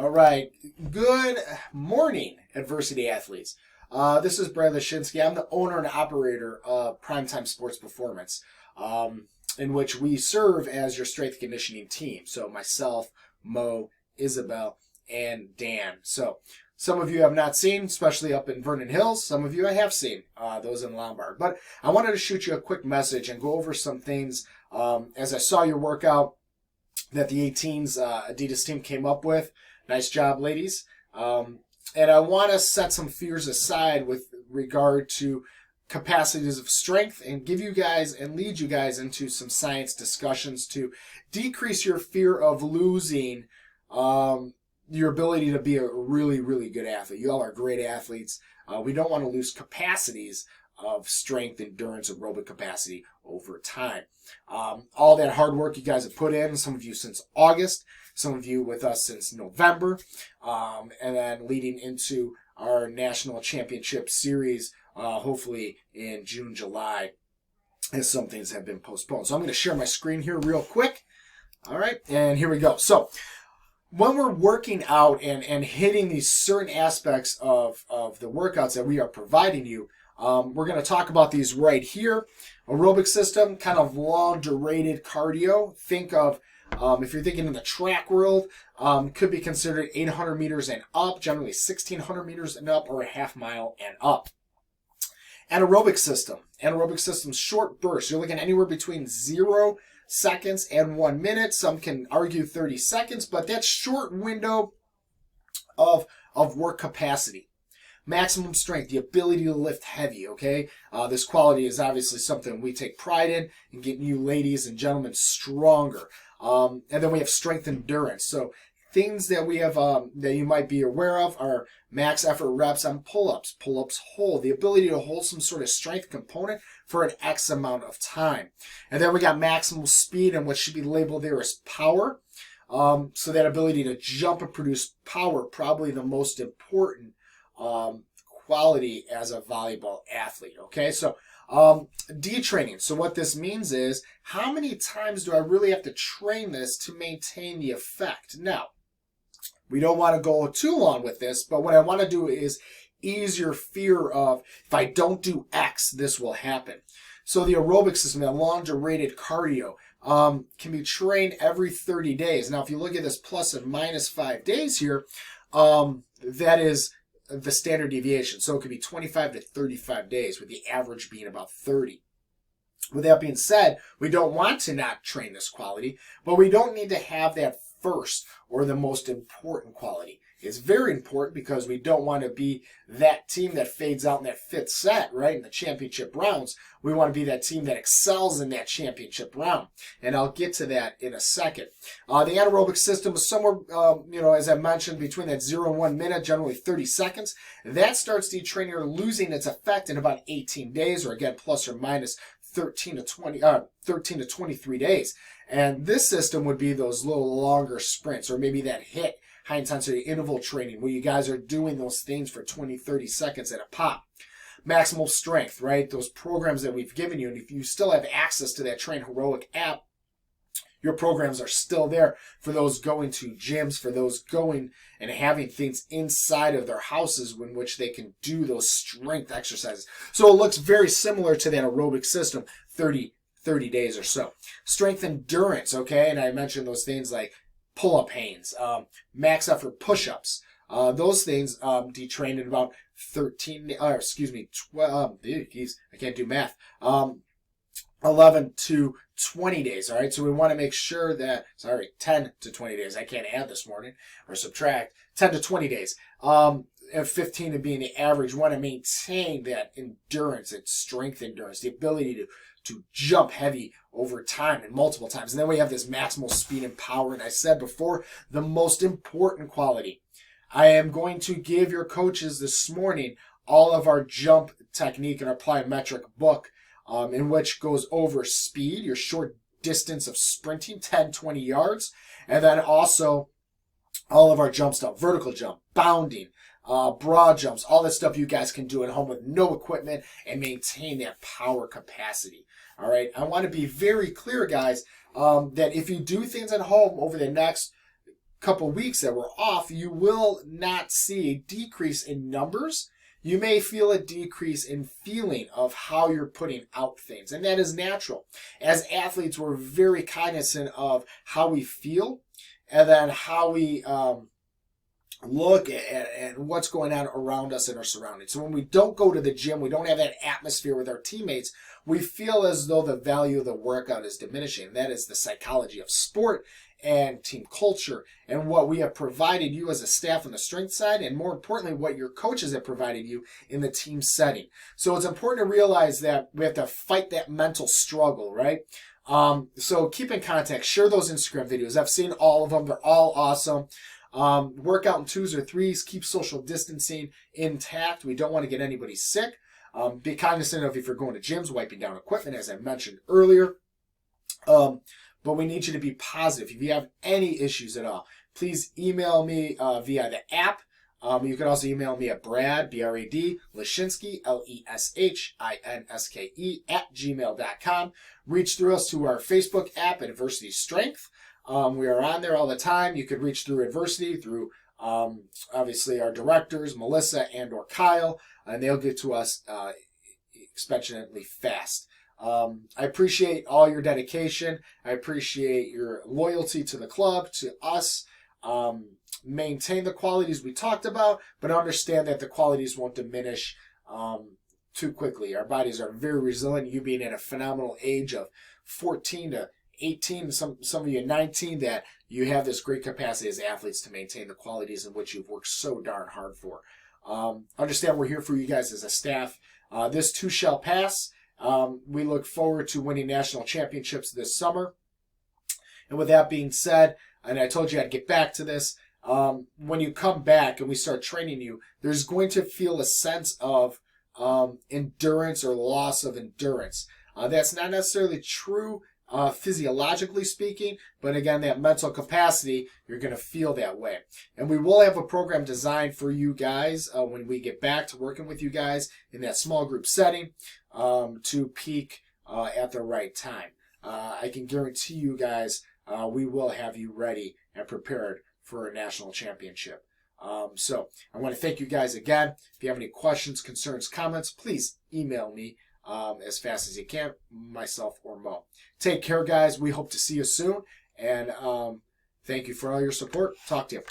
All right. Good morning, adversity athletes. This is Brad Lashinsky. I'm the owner and operator of Primetime Sports Performance, in which we serve as your strength conditioning team. So myself, Mo, Isabel, and Dan. So some of you have not seen, especially up in Vernon Hills. Some of you I have seen, those in Lombard. But I wanted to shoot you a quick message and go over some things as I saw your workout that the 18s Adidas team came up with. Nice job, ladies. And I want to set some fears aside with regard to capacities of strength and give you guys and lead you guys into some science discussions to decrease your fear of losing your ability to be a really, really good athlete. You all are great athletes. We don't want to lose capacities of strength, endurance, aerobic capacity over time. All that hard work you guys have put in, some of you since August, some of you with us since November, and then leading into our national championship series, hopefully in June, July, as some things have been postponed. So I'm going to share my screen here real quick. All right, and here we go. So when we're working out and hitting these certain aspects of the workouts that we are providing you, we're going to talk about these right here. Aerobic system, kind of long durated cardio. Think of, if you're thinking in the track world, could be considered 800 meters and up, generally 1600 meters and up, or a half mile and up. Anaerobic system, short bursts. You're looking anywhere between 0 seconds and 1 minute. Some can argue 30 seconds, but that's short window of work capacity. Maximum strength, the ability to lift heavy, okay? This quality is obviously something we take pride in getting you ladies and gentlemen stronger. And then we have strength endurance. So things that we have that you might be aware of are max effort reps on pull-ups. Pull-ups hold, the ability to hold some sort of strength component for an X amount of time. And then we got maximal speed, and what should be labeled there as power. So that ability to jump and produce power, probably the most important quality as a volleyball athlete. Okay, so detraining. So what this means is, how many times do I really have to train this to maintain the effect? Now, we don't want to go too long with this, but what I want to do is ease your fear of, if I don't do X, this will happen. So the aerobic system, that long durated cardio, can be trained every 30 days. Now, if you look at this plus and minus 5 days here, that is the standard deviation. So it could be 25 to 35 days, with the average being about 30. With that being said, we don't want to not train this quality, but we don't need to have that first or the most important quality. It's very important because we don't want to be that team that fades out in that fifth set, right, in the championship rounds. We want to be that team that excels in that championship round, and I'll get to that in a second. The anaerobic system is somewhere, as I mentioned, between that 0 and 1 minute, generally 30 seconds. That starts detraining or losing its effect in about 18 days, or again, plus or minus 13 to 23 days. And this system would be those little longer sprints, or maybe that HIIT, high intensity interval training, where you guys are doing those things for 20, 30 seconds at a pop. Maximal strength, right? Those programs that we've given you. And if you still have access to that Train Heroic app, your programs are still there for those going to gyms, for those going and having things inside of their houses in which they can do those strength exercises. So it looks very similar to that aerobic system, 30 days or so. Strength endurance, okay? And I mentioned those things like pull-up Hanes, max effort push-ups. Those things detrain in about 12, geez, I can't do math. 11 to 20 days, all right? So we want to make sure that, 10 to 20 days. I can't add this morning or subtract. 10 to 20 days. And 15 to being the average. We want to maintain that endurance, that strength endurance, the ability to jump heavy over time and multiple times. And then we have this maximal speed and power. And I said before, the most important quality. I am going to give your coaches this morning all of our jump technique and our plyometric book, in which goes over speed, your short distance of sprinting, 10, 20 yards. And then also all of our jump stuff, vertical jump, bounding, broad jumps, all this stuff you guys can do at home with no equipment and maintain that power capacity. All right. I want to be very clear, guys, that if you do things at home over the next couple weeks that we're off, you will not see a decrease in numbers. You may feel a decrease in feeling of how you're putting out things, and that is natural. As athletes, we're very cognizant of how we feel and then how we look at what's going on around us in our surroundings. So when we don't go to the gym, we don't have that atmosphere with our teammates, we feel as though the value of the workout is diminishing. That is the psychology of sport and team culture and what we have provided you as a staff on the strength side, and more importantly, what your coaches have provided you in the team setting. So it's important to realize that we have to fight that mental struggle, right? So keep in contact, share those Instagram videos. I've seen all of them. They're all awesome. Work out in 2s or 3s, keep social distancing intact. We don't want to get anybody sick. Be cognizant of if you're going to gyms, wiping down equipment, as I mentioned earlier. But we need you to be positive. If you have any issues at all, please email me via the app. You can also email me at Brad, B-R-A-D, Leshinsky, L-E-S-H-I-N-S-K-E, @gmail.com. Reach through us to our Facebook app, Adversity Strength. We are on there all the time. You could reach through Adversity, through obviously our directors, Melissa and or Kyle, and they'll get to us exponentially fast. I appreciate all your dedication. I appreciate your loyalty to the club, to us. Maintain the qualities we talked about, but understand that the qualities won't diminish too quickly. Our bodies are very resilient. You being at a phenomenal age of 14 to 18, some of you 19, that you have this great capacity as athletes to maintain the qualities in which you've worked so darn hard for. Understand we're here for you guys as a staff. This too shall pass. We look forward to winning national championships this summer. And with that being said, and I told you I'd get back to this, when you come back and we start training you, there's going to feel a sense of endurance or loss of endurance. That's not necessarily true physiologically speaking, but again, that mental capacity, you're going to feel that way. And we will have a program designed for you guys when we get back to working with you guys in that small group setting to peak at the right time. I can guarantee you guys we will have you ready and prepared for a national championship. So I want to thank you guys again. If you have any questions, concerns, comments, please email me as fast as you can, myself or Mo. Take care, guys. We hope to see you soon. And thank you for all your support. Talk to you.